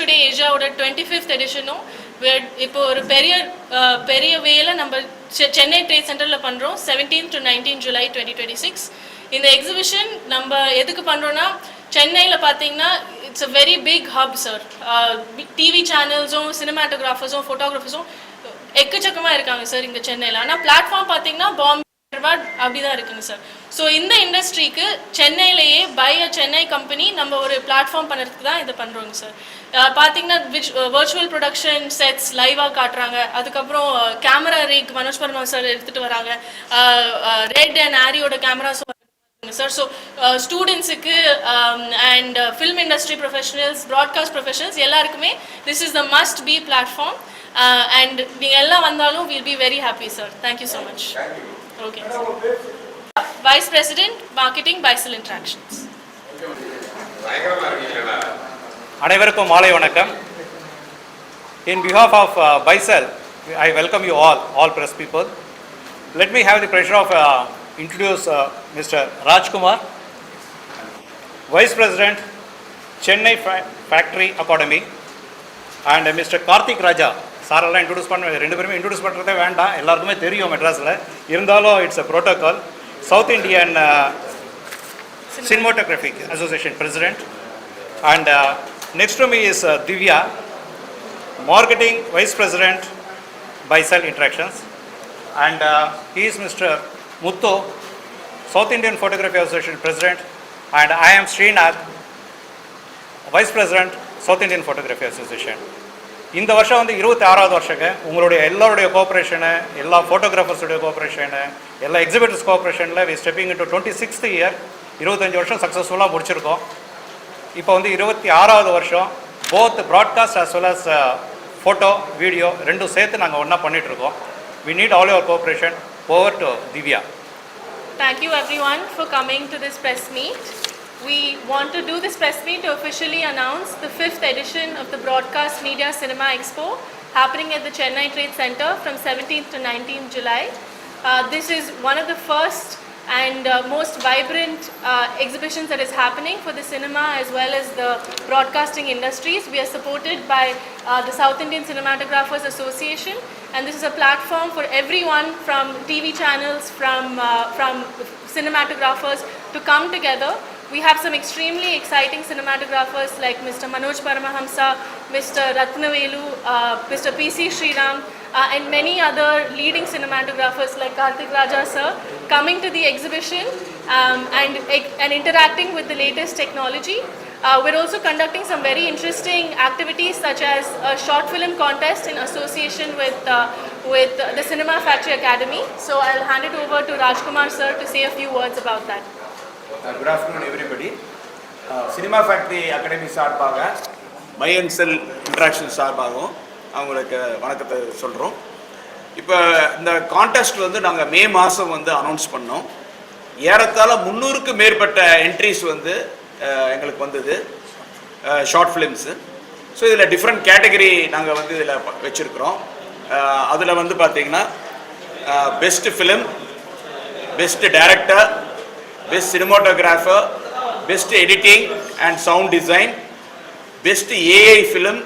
Today ஏஷியாவோட 25th எடிஷனும் இப்போ ஒரு பெரிய வேலை நம்ம சென்னை ட்ரேட் சென்டரில் பண்ணுறோம் 17 to 19 July 2026. இந்த எக்ஸிபிஷன் நம்ம எதுக்கு பண்ணுறோன்னா சென்னையில் பார்த்தீங்கன்னா it's a very big hub sir. TV சேனல்ஸும் சினிமாட்டோகிராஃபர்ஸும் ஃபோட்டோகிராஃபர்ஸும் எக்கச்சக்கமாக இருக்காங்க சார் இங்கே சென்னையில். ஆனால் பிளாட்ஃபார்ம் பார்த்தீங்கன்னா பாம்பே அப்படிதான் இருக்குங்க சார். ஸோ இந்த இண்டஸ்ட்ரிக்கு சென்னையிலேயே பை அ சென்னை கம்பெனி நம்ம ஒரு பிளாட்ஃபார்ம் பண்ணுறதுக்கு தான் இதை பண்ணுறோங்க சார். பார்த்தீங்கன்னா வர்ச்சுவல் ப்ரொடக்ஷன் செட்ஸ் லைவாக காட்டுறாங்க. அதுக்கப்புறம் camera rig Manoj Burma sir எடுத்துகிட்டு வராங்க. ரெட் அண்ட் ஆரியோட கேமராஸ் சார். ஸோ ஸ்டூடெண்ட்ஸுக்கு and film industry professionals broadcast professionals எல்லாருக்குமே this is the must be platform. And நீங்கள் எல்லாம் வந்தாலும் will be very happy sir. Thank you so much. Okay. Vice President, Marketing, Bicel Interactions. அனைவருக்கும் மாலை வணக்கம். In behalf of Bicel, I welcome you all press people. Let me have the pleasure of introduce Mr. Rajkumar, Vice President, Chennai Factory Academy, and Mr. Karthik Raja. சாரெல்லாம் introduce பண்ண ரெண்டு பேருமே introduce பண்ணுறதே வேண்டாம், எல்லாருக்குமே தெரியும் மெட்ராஸில். இருந்தாலும் it's a protocol. South Indian cinematographic association president. And next to me is Divya, marketing vice president Bicel Interactions. And he is Mr. Muthu, South Indian Photography Association President. And I am Srinath, Vice President, South Indian Photography Association. இந்த வருஷம் வந்து 26வது வருஷங்க. உங்களுடைய எல்லாருடைய கோஆப்ரேஷனு, எல்லா ஃபோட்டோகிராஃபர்ஸுடைய cooperation, எல்லா exhibitors கோஆப்ரேஷனில் we stepping into 26th year. 25 வருஷம் சக்ஸஸ்ஃபுல்லாக முடிச்சிருக்கோம். இப்போ வந்து 26வது வருஷம் both broadcast as well as photo video ரெண்டும் சேர்த்து நாங்கள் ஒன்றா பண்ணிகிட்ருக்கோம். We need all your cooperation. Over to Divya. Thank you everyone for coming to this press meet. We want to do this press meet to officially announce the 5th edition of the Broadcast Media Cinema Expo happening at the Chennai Trade Center from 17th to 19th July. This is one of the first and most vibrant exhibitions that is happening for the cinema as well as the broadcasting industries. We are supported by the South Indian Cinematographers Association, and this is a platform for everyone from TV channels, from cinematographers to come together. We have some extremely exciting cinematographers like Mr. Manoj Paramahamsa, Mr. Ratnavelu, Mr. P.C. Sriram, and many other leading cinematographers like Karthik Raja sir coming to the exhibition and interacting with the latest technology. We're also conducting some very interesting activities such as a short film contest in association with the Cinema Factory Academy. So I'll hand it over to Rajkumar sir to say a few words about that. Good afternoon everybody. Cinema Factory Academy சார்பாக Bicel Interactions சார்பாகவும் அவங்களுக்கு வணக்கத்தை சொல்கிறோம். இப்போ இந்த contest வந்து நாங்கள் மே மாதம் வந்து அனௌன்ஸ் பண்ணோம். ஏறத்தாழ 300க்கு மேற்பட்ட என்ட்ரிஸ் வந்து எங்களுக்கு வந்தது ஷார்ட் ஃபிலிம்ஸு. ஸோ இதில் டிஃப்ரெண்ட் கேட்டகரி நாங்கள் வந்து இதில் வச்சுருக்குறோம். அதில் வந்து பார்த்திங்கன்னா best film, best director, best cinematographer, best editing and sound design, best AI film,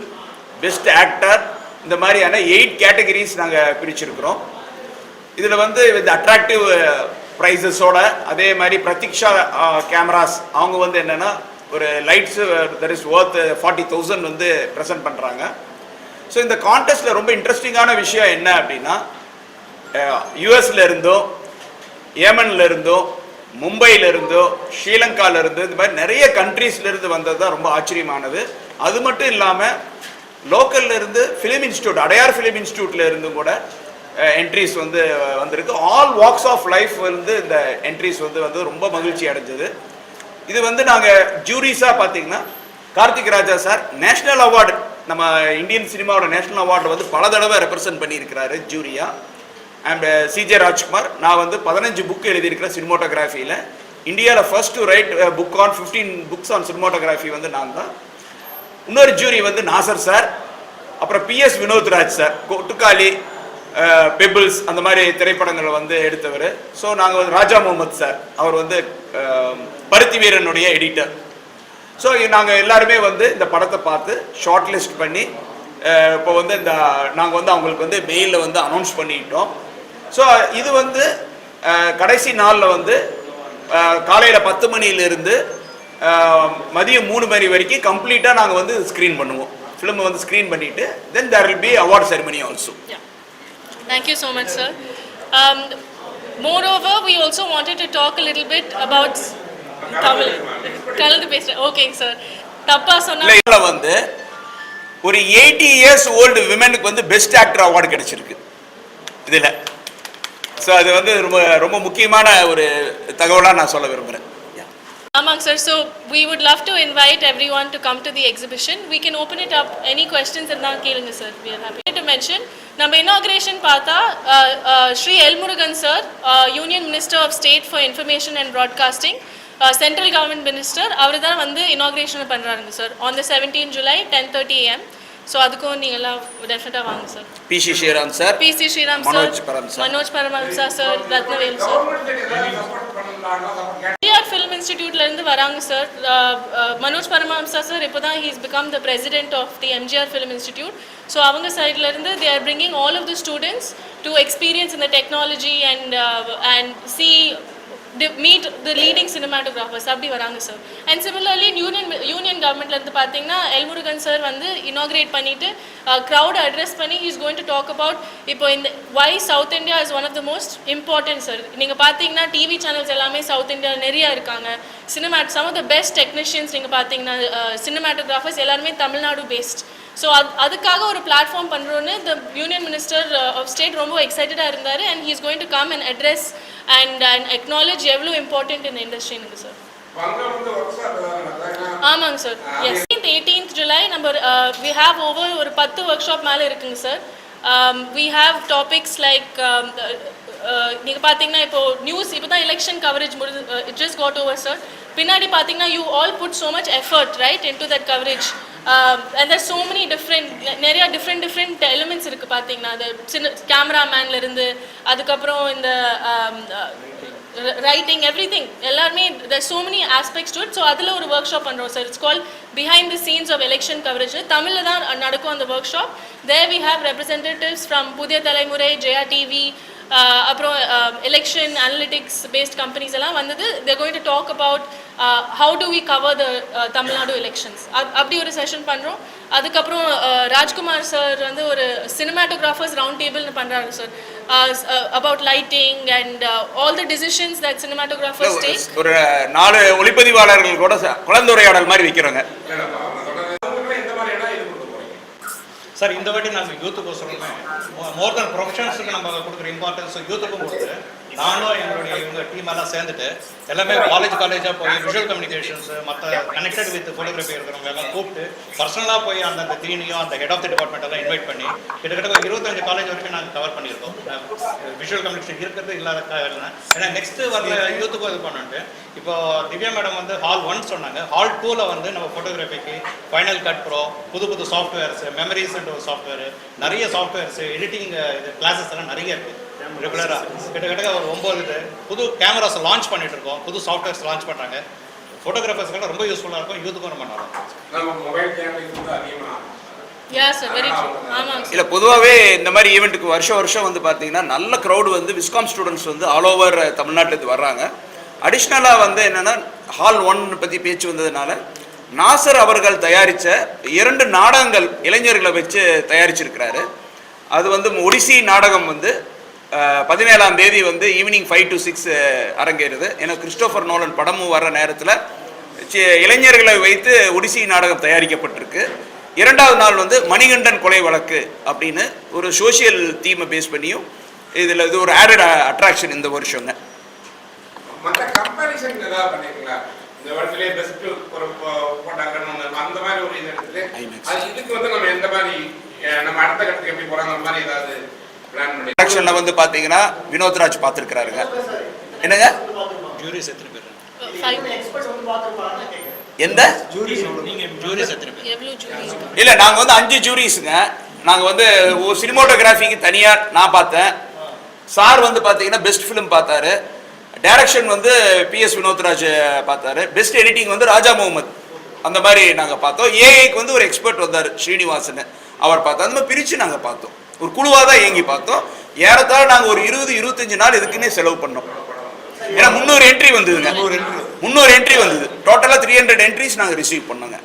best actor, இந்த மாதிரியான 8 கேட்டகரிஸ் நாங்கள் பிரிச்சிருக்கிறோம். இதில் வந்து வித் அட்ராக்டிவ் ப்ரைஸஸோட அதே மாதிரி பிரதீக்ஷா கேமராஸ் அவங்க வந்து என்னென்னா ஒரு லைட்ஸு தட் இஸ் ஒர்த் 40,000 வந்து ப்ரெசென்ட் பண்ணுறாங்க. ஸோ இந்த கான்டெஸ்ட்டில் ரொம்ப இன்ட்ரெஸ்டிங்கான விஷயம் என்ன அப்படின்னா யூஎஸில் இருந்தோ, ஏமனில் இருந்தோ, மும்பையில் இருந்தோ, ஸ்ரீலங்காவில் இருந்து, இந்த மாதிரி நிறைய கண்ட்ரீஸ்லேருந்து வந்தது தான் ரொம்ப ஆச்சரியமானது. அது மட்டும் இல்லாமல் லோக்கல்ல இருந்து ஃபிலிம் இன்ஸ்டியூட், அடையார் ஃபிலிம் இன்ஸ்டியூட்டில் இருந்தும் கூட என்ட்ரிஸ் வந்து வந்திருக்கு. ஆல் வாக்ஸ் ஆஃப் லைஃப் வந்து இந்த என்ட்ரிஸ் வந்து ரொம்ப மகிழ்ச்சி அடைஞ்சது. இது வந்து நாங்கள் ஜூரிஸாக பார்த்தீங்கன்னா கார்த்திக் ராஜா சார் நேஷ்னல் அவார்டு, நம்ம இந்தியன் சினிமாவோட நேஷ்னல் அவார்டு வந்து பல தடவை ரெப்ரசன்ட் பண்ணியிருக்கிறாரு ஜூரியா. அண்ட் சிஜே ராஜ்குமார், நான் வந்து 15 புக் எழுதியிருக்கிறேன் சினிமாட்டோகிராஃபியில். இந்தியாவில் first to right book on 15 books on cinematography வந்து நான் தான். இன்னொரு ஜூரி வந்து நாசர் சார், அப்புறம் PS Vinodraj sir, Kottukkaali, pebbles அந்த மாதிரி திரைப்படங்களை வந்து எடுத்தவர். ஸோ நாங்கள் வந்து ராஜா முகமது சார், அவர் வந்து பருத்தி வீரனுடைய எடிட்டர். ஸோ நாங்கள் எல்லாருமே வந்து இந்த படத்தை பார்த்து ஷார்ட் லிஸ்ட் பண்ணி இப்போ வந்து இந்த நாங்கள் வந்து அவங்களுக்கு வந்து மெயிலில் வந்து அனௌன்ஸ் பண்ணிட்டோம். ஸோ இது வந்து கடைசி நாளில் வந்து காலையில் 10 மணியிலிருந்து மதியம் 3 மணி வரைக்கும் கம்ப்ளீட்டாக நாங்கள் வந்து ஸ்க்ரீன் பண்ணுவோம். ஃபிலிமை வந்து ஸ்க்ரீன் பண்ணிவிட்டு then there will be award ceremony also. Thank you so much, sir. Moreover, we also wanted to talk a little bit about Tamil. கலந்து பேசுறேன். Okay, sir. தப்பா சொன்னா இல்ல வந்து ஒரு 80 years old விமனுக்கு வந்து பெஸ்ட் ஆக்டர் அவார்டு கிடைச்சிருக்கு இதுல. ஸோ அது வந்து ரொம்ப ரொம்ப முக்கியமான ஒரு தகவலாக நான் சொல்ல விரும்புகிறேன். Among sir, so we would love to invite everyone to come to the exhibition. We can open it up. Any questions and now kelunga sir. We are happy to mention. Number inauguration paatha Shri L. Murugan sir, Union Minister of State for Information and Broadcasting, Central Government Minister. Avradha vandu inauguration பண்றாங்க sir on the 17th July 10:30 am. So adukku neengala definitely vaanga sir. PC Sriram sir, PC Sriram sir, Manoj Paramhamsa sir, Ratnavel sir. MGR Film Institute la irundhu varanga sir. Manoj Paramhamsa sir ipoda he has become the president of the MGR Film Institute. So avanga side la irundhu they are bringing all of the students to experience in the technology and see meet the leading cinematographers அப்படி வராங்க sir. And similarly union கவர்மெண்ட்ல இருந்து பார்த்தீங்கன்னா L Murugan sir வந்து inaugurate பண்ணிட்டு crowd address பண்ணி is going to talk about இப்போ இந்த why South India is one of the most important sir. நீங்கள் பார்த்தீங்கன்னா டிவி சேனல்ஸ் எல்லாமே சவுத் இந்தியா நிறையா இருக்காங்க. Some of the best technicians நீங்கள் பார்த்தீங்கன்னா சினிமாட்டோகிராஃபர்ஸ் எல்லாருமே தமிழ்நாடு பேஸ்ட். ஸோ அதுக்காக ஒரு பிளாட்ஃபார்ம் பண்ணுறோன்னு the union minister of state ரொம்ப எக்ஸைட்டடாக இருந்தார். And he is going to come and address and acknowledge எவ்வளோ இம்பார்ட்டன்ட் இந்த இண்டஸ்ட்ரிங்க சார். ஆமாங்க சார். எஸ் 18th July நம்ம we have over ஒரு 10 ஒர்க் ஷாப் மேலே இருக்குங்க sir. we have topics like நீங்கள் பார்த்தீங்கன்னா இப்போ நியூஸ் இப்போ தான் election coverage it just got over sir. பின்னாடி பார்த்தீங்கன்னா you all put so much effort right into that coverage. And there's so many நிறைய different elements இருக்கு பார்த்தீங்கன்னா அந்த கேமராமேன்ல இருந்து அதுக்கப்புறம் இந்த ரைட்டிங் எவ்ரிதிங் எல்லாருமே there's so many aspects to it. So அதில் ஒரு ஒர்க் ஷாப் பண்ணுறோம் sir. It's call behind the scenes of election coverage. தமிழில் தான் நடக்கும் அந்த work shop. there we have representatives from புதிய தலைமுறை, ஜெயா டிவி, அப்புறம் எலெக்ஷன் அனலிட்டிக்ஸ் பேஸ்ட் கம்பெனிஸ் எல்லாம் வந்தது. they're going to talk about how do we cover the Tamil Nadu elections அப்படி ஒரு செஷன் பண்ணுறோம். அதுக்கப்புறம் ராஜ்குமார் சார் வந்து ஒரு சினிமாட்டோகிராஃபர்ஸ் ரவுண்ட் டேபிள்னு பண்ணுறாரு sir about lighting and all the decisions that cinematographers take. ஒரு 4 ஒளிப்பதிவாளர்கள் கூட கலந்துரையாடல் மாதிரி வைக்கிறோங்க சார். இந்த வாட்டி நாங்கள் யூத்துக்கு சொல்லுமே மோர் தென் ப்ரொஃபஷனல்ஸுக்கு நம்ம கொடுக்குற இம்பார்ட்டன்ஸ் யூத்துக்கும் கொடுத்து நானும் எங்களுடைய இவங்க டீம் எல்லாம் சேர்ந்துட்டு எல்லாமே காலேஜாக போய் விஷுவல் கம்யூனிகேஷன்ஸ் மற்ற கனெக்டட் வித் ஃபோட்டோகிராஃபி இருக்கிறவங்க எல்லாம் கூப்பிட்டு பர்சனலாக போய் அந்த தீனியும் அந்த ஹெட் ஆஃப் தி டிபார்ட்மெண்ட் எல்லாம் இன்வைட் பண்ணி கிட்டத்தட்ட 25 காலேஜ் வரைக்கும் நாங்கள் கவர் பண்ணியிருக்கோம். விஷுவல் கம்யூனிகேஷன் இருக்கிறது இல்லாத ஏன்னா நெக்ஸ்ட்டு வர யூத்துக்கும் இது பண்ணிட்டு இப்போ திவ்யா மேடம் வந்து ஹால் 1 சொன்னாங்க. ஹால் 2ல் வந்து நம்ம ஃபோட்டோகிராஃபிக்கு ஃபைனல் கட் ப்ரோ புது சாஃப்ட்வேர்ஸ் மெமரிஸ்ன்ற ஒரு சாஃப்ட்வேர் நிறைய சாஃப்ட்வேர்ஸ் எடிட்டிங் இது கிளாஸஸ் எல்லாம் நிறைய இருக்குது. ரெகுலராக கிட்டத்தட்ட ஒரு 9 புது கேமராஸ் லான்ச் பண்ணிட்டு இருக்கோம். புது சாஃப்ட்வேர்ஸ் லான்ச் பண்ணுறாங்க. ஃபோட்டோகிராஃபர்ஸ்க்கு ரொம்ப யூஸ்ஃபுல்லாக இருக்கும். யூத்துக்கும் ரொம்ப நல்லா இருக்கும். இல்லை பொதுவாகவே இந்த மாதிரி ஈவெண்ட்டுக்கு வருஷம் வந்து பார்த்தீங்கன்னா நல்ல க்ரௌடு வந்து விஸ்காம் ஸ்டூடெண்ட்ஸ் வந்து ஆல் ஓவர் தமிழ்நாட்டிலேருந்து வர்றாங்க. அடிஷ்னலாக வந்து என்னென்னா ஹால் 1 பற்றி பேச்சு வந்ததுனால நாசர் அவர்கள் தயாரித்த 2 நாடகங்கள் இளைஞர்களை வச்சு தயாரிச்சிருக்கிறாரு. அது வந்து ஒடிசி நாடகம் வந்து 17ஆம் தேதி வந்து ஈவினிங் 5 to 6 அரங்கேறுது. ஏன்னா கிறிஸ்டோஃபர் நோலன் படமும் வர்ற நேரத்தில் இளைஞர்களை வைத்து ஒடிசி நாடகம் தயாரிக்கப்பட்டிருக்கு. 2வது நாள் வந்து மணிகண்டன் கொலை வழக்கு அப்படின்னு ஒரு சோசியல் தீமை பேஸ் பண்ணியும் இதில் இது ஒரு ஆடட் அட்ராக்ஷன் இந்த வருஷங்க. மற்ற கம்பேரிசன் ஏதாவது பண்ணிருக்கீங்களா? இந்த வருஷத்திலே பெஸ்ட் ஒரு போட்டாங்கன்னு அந்த மாதிரி ஒரு இது எடுத்துட்டு அது இதுக்கு வந்து நம்ம எந்த மாதிரி நம்ம அடுத்த கட்டத்துக்கு எப்படி போறாங்க அந்த மாதிரி ஏதாவது பிளான் பண்ணி அட்ராக்ஷன்ல வந்து பாத்தீங்கன்னா வினோத்ராஜ் பார்த்துருக்கிறாருங்க. என்னங்க ஜூரிஸ் எத்தனை பேர்? எந்த ஜூரிஸ் எத்தனை பேர்? இல்ல நாங்க வந்து 5 ஜூரிஸ்ங்க. நாங்க வந்து சினிமாட்டோகிராஃபிக்கு தனியா நான் பார்த்தேன். சார் வந்து பாத்தீங்கன்னா பெஸ்ட் ஃபிலிம் பார்த்தாரு. டைரக்ஷன் வந்து PS வினோத்ராஜ் பார்த்தாரு. பெஸ்ட் எடிட்டிங் வந்து ராஜா முகமது அந்த மாதிரி நாங்கள் பார்த்தோம். ஏஐக்கு வந்து ஒரு எக்ஸ்பர்ட் வந்தார் ஸ்ரீனிவாசன், அவர் பார்த்தோம். அந்த மாதிரி பிரித்து நாங்கள் பார்த்தோம். ஒரு குழுவாக தான் இயங்கி பார்த்தோம். ஏறத்தாழ நாங்கள் ஒரு 20-25 நாள் இதுக்குன்னே செலவு பண்ணோம். ஏன்னா 300 என்ட்ரி வந்ததுங்க. 300 என்ட்ரி வந்தது. டோட்டலாக 300 என்ட்ரிஸ் நாங்கள் ரிசீவ் பண்ணோங்க.